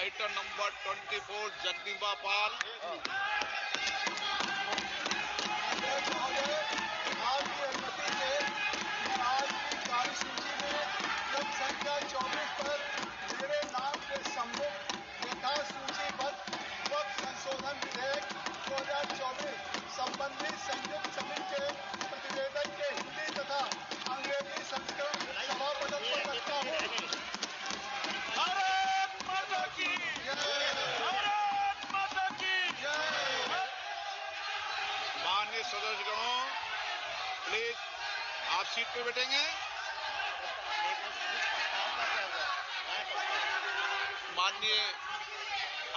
Item number 24 जगदीबा पाल। आपकी अनुमति से आज की कार्यसूची में क्रम संख्या 24 पर मेरे नाम के सम्मुख यथा सूचीबद्ध वक्त संशोधन विधेयक 2024 संबंधी संयुक्त समिति के प्रतिवेदन के हिंदी तथा अंग्रेजी संस्करण सभा पटल पर रखता हूँ। भारत माता की भारत माता की माननीय सदस्यगणों, प्लीज आप सीट पे बैठेंगे। माननीय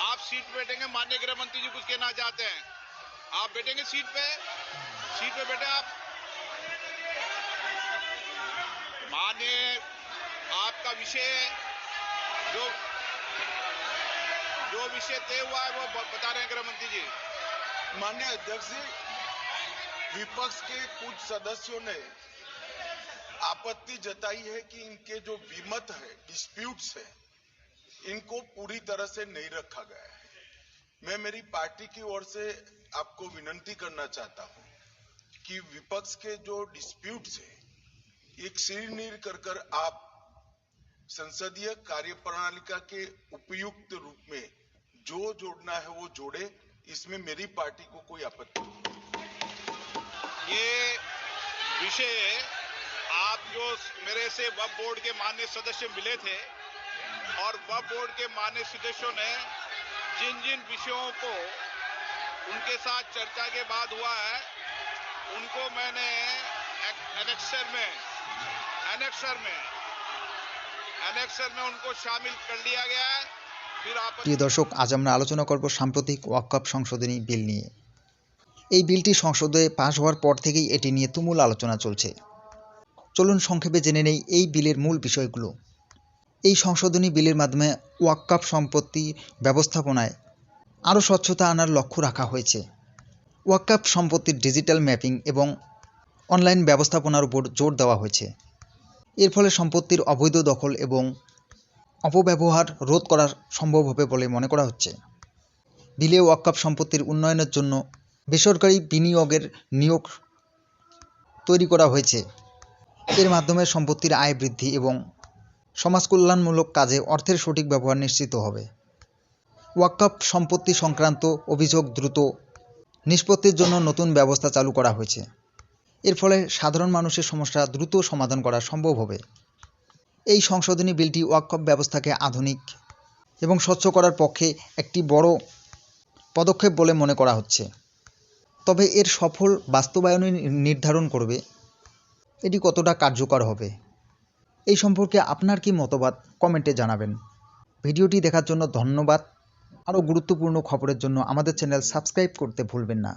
आप सीट पे बैठेंगे। माननीय गृह मंत्री जी कुछ कहना चाहते हैं। आप बैठेंगे सीट पे बैठे आप। माननीय आपका विषय जो विषय तय हुआ है वो बता रहे हैं गृह मंत्री जी। माननीय अध्यक्ष जी, विपक्ष के कुछ सदस्यों ने आपत्ति जताई है कि इनके जो विमत है, डिस्प्यूट्स है, इनको पूरी तरह से नहीं रखा गया है। मैं मेरी पार्टी की ओर से आपको विनती करना चाहता हूं कि विपक्ष के जो डिस्प्यूट्स है, एक सिरनीर कर आप संसदीय कार्यप्रणालिका के उपयुक्त रूप में जो जोड़ना है वो जोड़े। इसमें मेरी पार्टी को कोई आपत्ति नहीं। ये विषय आप जो मेरे से वक्फ बोर्ड के माननीय सदस्य मिले थे और वक्फ बोर्ड के माननीय सदस्यों ने जिन जिन विषयों को उनके साथ चर्चा के बाद हुआ है उनको मैंने एनेक्सर में उनको शामिल कर लिया गया है। फिर आप প্রিয় দর্শক, আজ আমরা আলোচনা করব সাম্প্রতিক ওয়াকফ সংশোধনী বিল নিয়ে। এই বিলটি সংসদে পাশ হওয়ার পর থেকেই এটি নিয়ে তুমুল আলোচনা চলছে। চলুন সংক্ষেপে জেনে নেই এই বিলের মূল বিষয়গুলো। এই সংশোধনী বিলের মাধ্যমে ওয়াকফ সম্পত্তি ব্যবস্থাপনায় আরও স্বচ্ছতা আনার লক্ষ্য রাখা হয়েছে। ওয়াকফ সম্পত্তির ডিজিটাল ম্যাপিং এবং অনলাইন ব্যবস্থাপনার উপর জোর দেওয়া হয়েছে। এর ফলে সম্পত্তির অবৈধ দখল এবং অপব্যবহার রোধ করা সম্ভব হবে বলে মনে করা হচ্ছে। বিলে ওয়াকফ সম্পত্তির উন্নয়নের জন্য বেসরকারি বিনিয়োগের নিয়োগ তৈরি করা হয়েছে। এর মাধ্যমে সম্পত্তির আয় বৃদ্ধি এবং সমাজ কল্যাণমূলক কাজে অর্থের সঠিক ব্যবহার নিশ্চিত হবে। ওয়াকফ সম্পত্তি সংক্রান্ত অভিযোগ দ্রুত নিষ্পত্তির জন্য নতুন ব্যবস্থা চালু করা হয়েছে। এর ফলে সাধারণ মানুষের সমস্যা দ্রুত সমাধান করা সম্ভব হবে। এই সংশোধনী বিলটি ওয়াকফ ব্যবস্থাকে আধুনিক এবং স্বচ্ছ করার পক্ষে একটি বড় পদক্ষেপ বলে মনে করা হচ্ছে। তবে এর সফল বাস্তবায়ন নির্ধারণ করবে এটি কতটা কার্যকর হবে। এই সম্পর্কে আপনার কি মতবাদ কমেন্টে জানাবেন। ভিডিওটি দেখার জন্য ধন্যবাদ। আরও গুরুত্বপূর্ণ খবরের জন্য আমাদের চ্যানেল সাবস্ক্রাইব করতে ভুলবেন না।